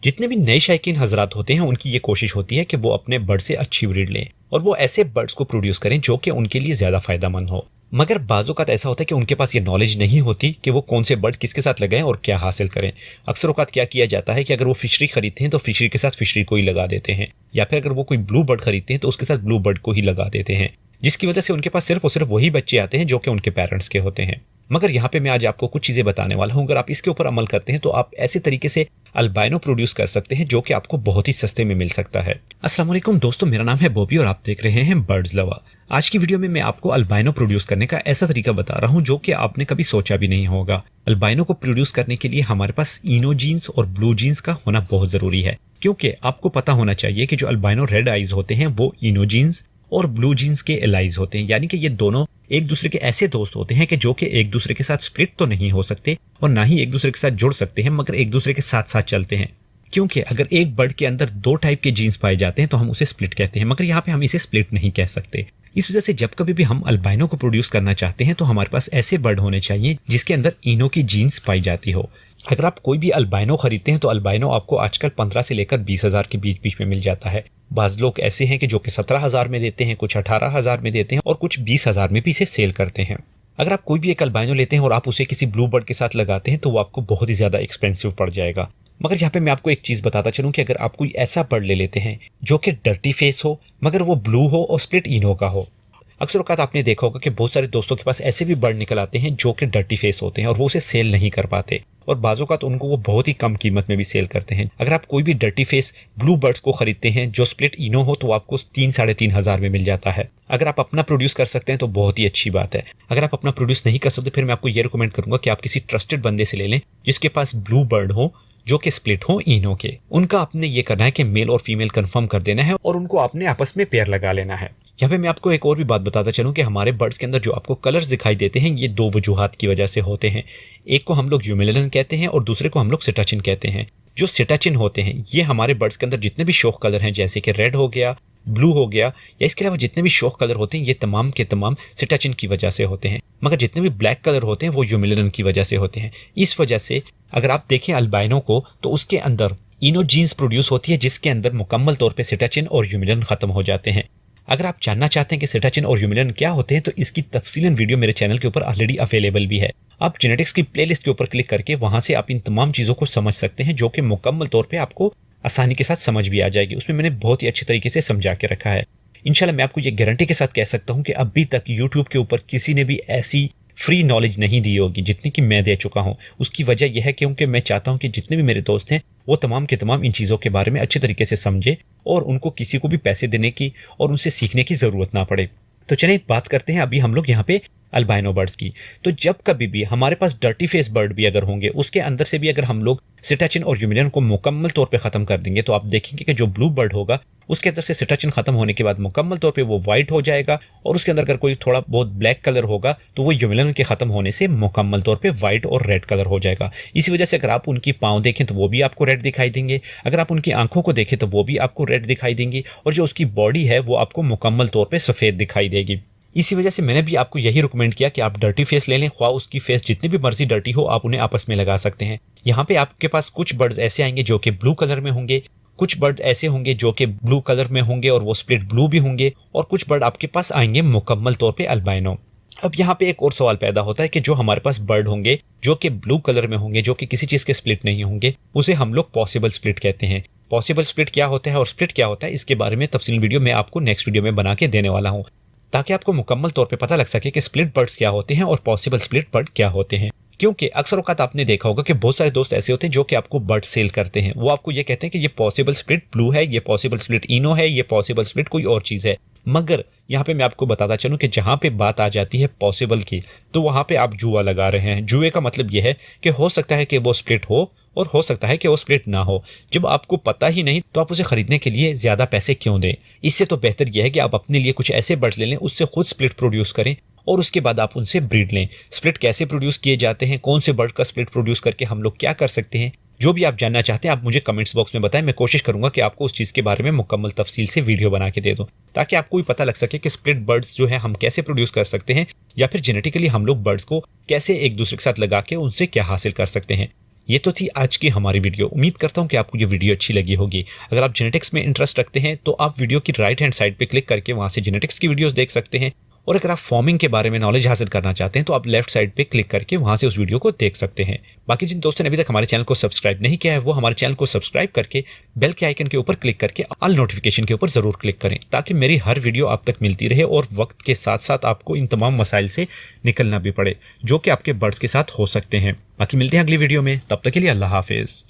जितने भी नए शायकीन हजरात होते हैं उनकी ये कोशिश होती है कि वो अपने बर्ड से अच्छी ब्रीड लें और वो ऐसे बर्ड्स को प्रोड्यूस करें जो कि उनके लिए ज्यादा फायदेमंद हो। मगर बाज़-औक़ात ऐसा होता है कि उनके पास ये नॉलेज नहीं होती कि वो कौन से बर्ड किसके साथ लगाएं और क्या हासिल करें। अक्सर औक़ात क्या किया जाता है कि अगर वो फिशरी खरीदते हैं तो फिशरी के साथ फिशरी को ही लगा देते हैं, या फिर अगर वो कोई ब्लू बर्ड खरीदते हैं तो उसके साथ ब्लू बर्ड को ही लगा देते हैं, जिसकी वजह से उनके पास सिर्फ और सिर्फ वही बच्चे आते हैं जो कि उनके पेरेंट्स के होते हैं। मगर यहाँ पे मैं आज आपको कुछ चीजें बताने वाला हूँ। अगर आप इसके ऊपर अमल करते हैं तो आप ऐसे तरीके से अल्बाइनो प्रोड्यूस कर सकते हैं जो कि आपको बहुत ही सस्ते में मिल सकता है। अस्सलाम वालेकुम दोस्तों, मेरा नाम है बॉबी और आप देख रहे हैं बर्ड्स लवर। आज की वीडियो में मैं आपको अल्बाइनो प्रोड्यूस करने का ऐसा तरीका बता रहा हूँ जो कि आपने कभी सोचा भी नहीं होगा। अल्बाइनो को प्रोड्यूस करने के लिए हमारे पास इनो जीन्स और ब्लू जीन्स का होना बहुत जरूरी है, क्योंकि आपको पता होना चाहिए कि जो अल्बाइनो रेड आइज होते हैं वो इनो जीन्स और ब्लू जीन्स के एलाइज होते हैं, यानी कि ये दोनों एक दूसरे के ऐसे दोस्त होते हैं कि जो कि एक दूसरे के साथ स्प्लिट तो नहीं हो सकते और ना ही एक दूसरे के साथ जुड़ सकते हैं, मगर एक दूसरे के साथ साथ चलते हैं। क्योंकि अगर एक बर्ड के अंदर दो टाइप के जीन्स पाए जाते हैं तो हम उसे स्प्लिट कहते हैं, मगर यहाँ पे हम इसे स्प्लिट नहीं कह सकते। इस वजह से जब कभी भी हम अल्बाइनो को प्रोड्यूस करना चाहते हैं तो हमारे पास ऐसे बर्ड होने चाहिए जिसके अंदर इनो की जीन्स पाई जाती हो। अगर आप कोई भी अल्बाइनो खरीदते हैं तो अल्बाइनो आपको आजकल 15 से लेकर 20,000 के बीच बीच में मिल जाता है। बाज लोग ऐसे हैं कि जो कि 17,000 में देते हैं, कुछ 18,000 में देते हैं और कुछ 20,000 में भी इसे सेल करते हैं। अगर आप कोई भी एक अल्बाइनो लेते हैं और आप उसे किसी ब्लू बर्ड के साथ लगाते हैं तो वो आपको बहुत ही ज्यादा एक्सपेंसिव पड़ जाएगा। मगर यहाँ पे मैं आपको एक चीज बताता चलूं कि अगर आप कोई ऐसा बर्ड ले लेते हैं जो कि डर्टी फेस हो मगर वो ब्लू हो और स्प्लिट इनो का हो। अक्सर औक़ात आपने देखा होगा कि बहुत सारे दोस्तों के पास ऐसे भी बर्ड निकल आते हैं जो कि डर्टी फेस होते हैं और वो उसे सेल नहीं कर पाते और बाज़ औक़ात उनको वो बहुत ही कम कीमत में भी सेल करते हैं। अगर आप कोई भी डर्टी फेस ब्लू बर्ड्स को खरीदते हैं जो स्प्लिट इनो हो तो आपको 3-3,500 में मिल जाता है। अगर आप अपना प्रोड्यूस कर सकते हैं तो बहुत ही अच्छी बात है। अगर आप अपना प्रोड्यूस नहीं कर सकते फिर मैं आपको ये रिकमेंड करूंगा कि आप किसी ट्रस्टेड बंदे से ले लें जिसके पास ब्लू बर्ड हो जो कि स्प्लिट हो इनो के। उनका आपने ये करना है कि मेल और फीमेल कंफर्म कर देना है और उनको आपने आपस में पेयर लगा लेना है। यहाँ पे मैं आपको एक और भी बात बताता चलूं कि हमारे बर्ड्स के अंदर जो आपको कलर्स दिखाई देते हैं ये दो वजूहात की वजह से होते हैं। एक को हम लोग यूमिलेलन कहते हैं और दूसरे को हम लोग सिटाचिन कहते हैं। जो सिटाचिन होते हैं ये हमारे बर्ड्स के अंदर जितने भी शौक कलर हैं जैसे कि रेड हो गया, ब्लू हो गया या इसके अलावा जितने भी शौक कलर होते हैं ये तमाम के तमाम सिटाचिन की वजह से होते हैं, मगर जितने भी ब्लैक कलर होते हैं वो यूमिलेलन की वजह से होते हैं। इस वजह से अगर आप देखें अल्बाइनो को तो उसके अंदर इनो जीन्स प्रोड्यूस होती है जिसके अंदर मुकम्मल तौर पर सिटाचिन और यूमिलेलन खत्म हो जाते हैं। अगर आप जानना चाहते हैं कि सिटाचिन और यूमिलेलन क्या होते हैं तो इसकी तफसीलन वीडियो मेरे चैनल के ऊपर ऑलरेडी अवेलेबल भी है। आप जेनेटिक्स की प्लेलिस्ट के ऊपर क्लिक करके वहां से आप इन तमाम चीजों को समझ सकते हैं जो कि मुकम्मल तौर पे आपको आसानी के साथ समझ भी आ जाएगी। उसमें मैंने बहुत ही अच्छी तरीके से समझा के रखा है। इंशाल्लाह मैं आपको ये गारंटी के साथ कह सकता हूँ कि अभी तक यूट्यूब के ऊपर किसी ने भी ऐसी फ्री नॉलेज नहीं दी होगी जितनी कि मैं दे चुका हूँ। उसकी वजह यह है क्योंकि मैं चाहता हूँ कि जितने भी मेरे दोस्त हैं वो तमाम के तमाम इन चीज़ों के बारे में अच्छे तरीके से समझे और उनको किसी को भी पैसे देने की और उनसे सीखने की ज़रूरत ना पड़े। तो चलिए बात करते हैं अभी हम लोग यहाँ पे अल्बाइनो बर्ड्स की। तो जब कभी भी हमारे पास डर्टी फेस बर्ड भी अगर होंगे उसके अंदर से भी अगर हम लोग सिटाचिन और यूमिलेलन को मुकम्मल तौर पे खत्म कर देंगे तो आप देखेंगे कि जो ब्लू बर्ड होगा उसके अंदर से सिटाचिन खत्म होने के बाद मुकम्मल तौर पे वो व्हाइट हो जाएगा और उसके अंदर अगर कोई थोड़ा बहुत ब्लैक कलर होगा तो वो यूमिलेलन के खत्म होने से मुकम्मल तौर पे व्हाइट और रेड कलर हो जाएगा। इसी वजह से अगर आप उनकी पाँव देखें तो वो भी आपको रेड दिखाई देंगे, अगर आप उनकी आंखों को देखें तो वो भी आपको रेड दिखाई देंगी और जो उसकी बॉडी है वो आपको मुकम्मल तौर पर सफ़ेद दिखाई देगी। इसी वजह से मैंने भी आपको यही रिकमेंड किया कि आप डर्टी फेस ले लें, ख्वाह उसकी फेस जितनी भी मर्जी डर्टी हो आप उन्हें आपस में लगा सकते हैं। यहाँ पे आपके पास कुछ बर्ड्स ऐसे आएंगे जो कि ब्लू कलर में होंगे, कुछ बर्ड ऐसे होंगे जो कि ब्लू कलर में होंगे और वो स्प्लिट ब्लू भी होंगे और कुछ बर्ड आपके पास आएंगे मुकम्मल तौर पे अल्बाइनो। अब यहाँ पे एक और सवाल पैदा होता है कि जो हमारे पास बर्ड होंगे जो कि ब्लू कलर में होंगे जो कि किसी चीज के स्प्लिट नहीं होंगे उसे हम लोग पॉसिबल स्प्लिट कहते हैं। पॉसिबल स्प्लिट क्या होता है और स्प्लिट क्या होता है इसके बारे में तफसील वीडियो मैं आपको नेक्स्ट वीडियो में बना के देने वाला हूँ ताकि आपको मुकम्मल तौर पे पता लग सके कि स्प्लिट बर्ड्स क्या होते हैं और पॉसिबल स्प्लिट बर्ड क्या होते हैं। क्योंकि अक्सर औक़ात आपने देखा होगा कि बहुत सारे दोस्त ऐसे होते हैं जो कि आपको बर्ड सेल करते हैं। वो आपको ये कहते हैं कि ये पॉसिबल स्प्लिट ब्लू है, ये पॉसिबल स्प्लिट इनो है, ये पॉसिबल स्प्लिट कोई और चीज़ है। मगर यहाँ पे मैं आपको बताता चलूँ कि जहाँ पे बात आ जाती है पॉसिबल की तो वहाँ पे आप जुआ लगा रहे हैं। जुए का मतलब ये है कि हो सकता है कि वो स्प्लिट हो और हो सकता है कि वो स्प्लिट ना हो। जब आपको पता ही नहीं तो आप उसे खरीदने के लिए ज़्यादा पैसे क्यों दें। इससे तो बेहतर यह है कि आप अपने लिए कुछ ऐसे बर्ड्स ले लें, उससे खुद स्प्लिट प्रोड्यूस करें और उसके बाद आप उनसे ब्रीड लें। स्प्लिट कैसे प्रोड्यूस किए जाते हैं, कौन से बर्ड का स्प्लिट प्रोड्यूस करके हम लोग क्या कर सकते हैं, जो भी आप जानना चाहते हैं आप मुझे कमेंट्स बॉक्स में बताएं। मैं कोशिश करूंगा कि आपको उस चीज़ के बारे में मुकम्मल तफसील से वीडियो बना के दे दूं ताकि आपको भी पता लग सके कि स्प्लिट बर्ड्स जो है हम कैसे प्रोड्यूस कर सकते हैं या फिर जेनेटिकली हम लोग बर्ड्स को कैसे एक दूसरे के साथ लगा के उनसे क्या हासिल कर सकते हैं। ये तो थी आज की हमारी वीडियो। उम्मीद करता हूँ कि आपको ये वीडियो अच्छी लगी होगी। अगर आप जेनेटिक्स में इंटरेस्ट रखते हैं तो आप वीडियो की राइट हैंड साइड पे क्लिक करके वहां से जेनेटिक्स की वीडियोस देख सकते हैं, और अगर आप फार्मिंग के बारे में नॉलेज हासिल करना चाहते हैं तो आप लेफ्ट साइड पे क्लिक करके वहां से उस वीडियो को देख सकते हैं। बाकी जिन दोस्तों ने अभी तक हमारे चैनल को सब्सक्राइब नहीं किया है वो हमारे चैनल को सब्सक्राइब करके बेल के आइकन के ऊपर क्लिक करके ऑल नोटिफिकेशन के ऊपर जरूर क्लिक करें, ताकि मेरी हर वीडियो आप तक मिलती रहे और वक्त के साथ साथ आपको इन तमाम मसाइल से निकलना भी पड़े जो कि आपके बर्ड्स के साथ हो सकते हैं। बाकी मिलते हैं अगली वीडियो में, तब तक के लिए अल्लाह हाफिज।